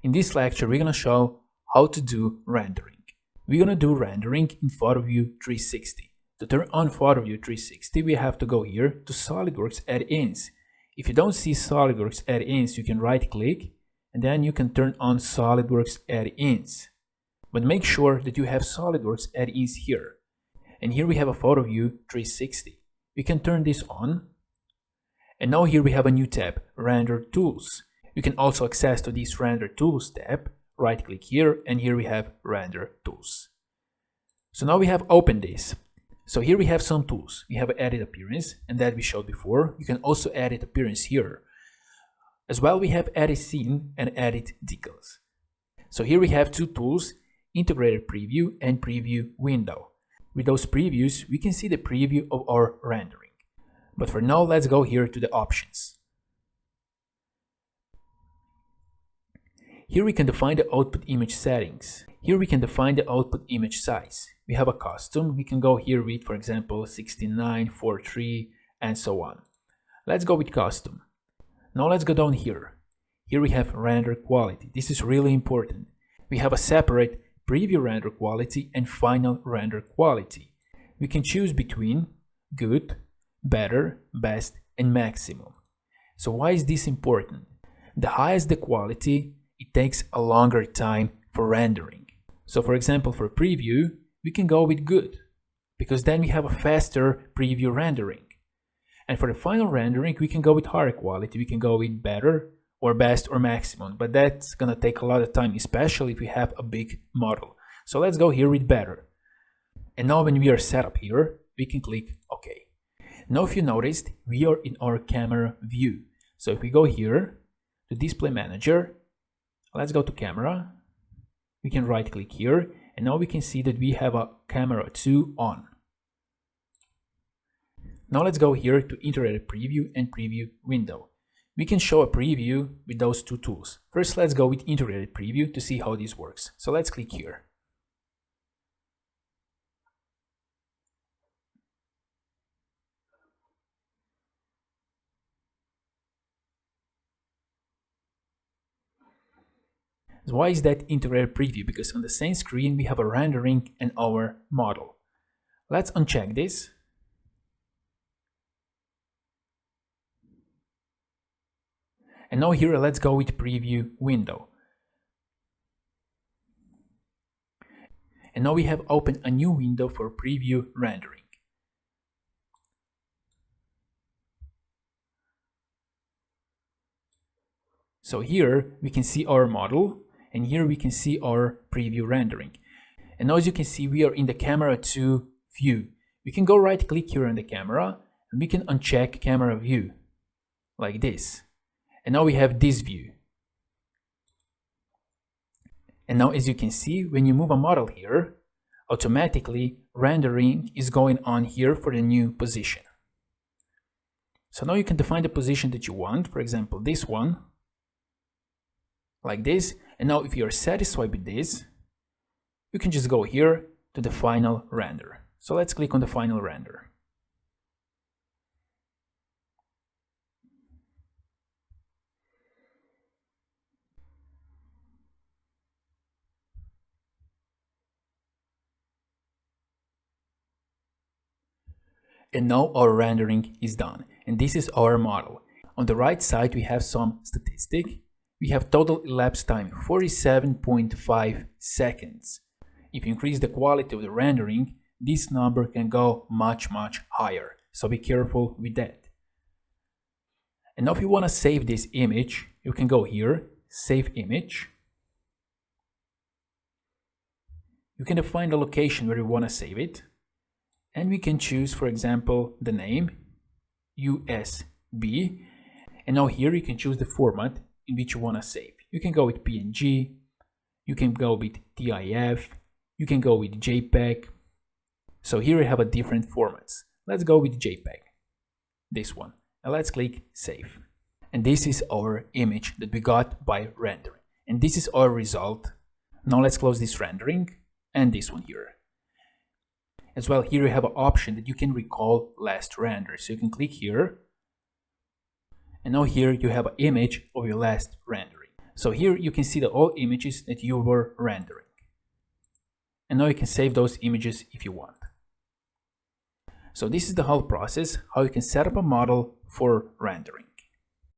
In this lecture, we're going to show how to do rendering. We're going to do rendering in PhotoView 360. To turn on PhotoView 360, we have to go here to SOLIDWORKS add-ins. If you don't see SOLIDWORKS add-ins, you can right click and then you can turn on SOLIDWORKS add-ins. But make sure that you have SOLIDWORKS add-ins here. And here we have a PhotoView 360. We can turn this on. And now here we have a new tab, Render Tools. You can also access to this Render Tools tab. Right click here and here we have Render Tools. So now we have opened this. So here we have some tools. We have Edit Appearance, and that we showed before. You can also edit appearance here. As well, we have Edit Scene and Edit Decals. So here we have two tools, Integrated Preview and Preview Window. With those previews, we can see the preview of our rendering. But for now, let's go here to the options. Here we can define the output image settings. Here we can define the output image size. We have a custom. We can go here with, for example, 69:43 and so on. Let's go with custom. Now let's go down here. Here we have render quality. This is really important. We have a separate preview render quality and final render quality. We can choose between good, better, best, and maximum. So why is this important? The higher the quality, it takes a longer time for rendering. So for example, for preview, we can go with good, because then we have a faster preview rendering. And for the final rendering, we can go with higher quality. We can go with better or best or maximum, but that's gonna take a lot of time, especially if we have a big model. So let's go here with better. And now when we are set up here, we can click OK. Now if you noticed, we are in our camera view. So if we go here to Display Manager, let's go to Camera. We can right click here and now we can see that we have a camera 2 on. Now let's go here to Integrated Preview and Preview Window. We can show a preview with those two tools. First, let's go with Integrated Preview to see how this works. So let's click here. Why is that integrated preview? Because on the same screen we have a rendering and our model. Let's uncheck this. And now here let's go with preview window. And now we have opened a new window for preview rendering. So here we can see our model. And here we can see our preview rendering. And now as you can see, we are in the camera 2 view. We can go right click here on the camera and we can uncheck camera view like this. And now we have this view. And now as you can see, when you move a model here, automatically rendering is going on here for the new position. So now you can define the position that you want, for example, this one, like this. And now if you are satisfied with this, you can just go here to the final render. So let's click on the final render. And now our rendering is done. And this is our model. On the right side, we have some statistic. We have total elapsed time, 47.5 seconds. If you increase the quality of the rendering, this number can go much higher. So be careful with that. And now if you want to save this image, you can go here, Save Image. You can define the location where you want to save it. And we can choose, for example, the name, USB. And now here you can choose the format in which you want to save. You can go with PNG, you can go with TIF, you can go with JPEG. So here we have a different formats. Let's go with JPEG, this one, and let's click Save. And this is our image that we got by rendering. And this is our result. Now let's close this rendering and this one here. As well, here you have an option that you can recall last render. So you can click here. And now here you have an image of your last rendering. So here you can see the all images that you were rendering. And now you can save those images if you want. So this is the whole process, how you can set up a model for rendering.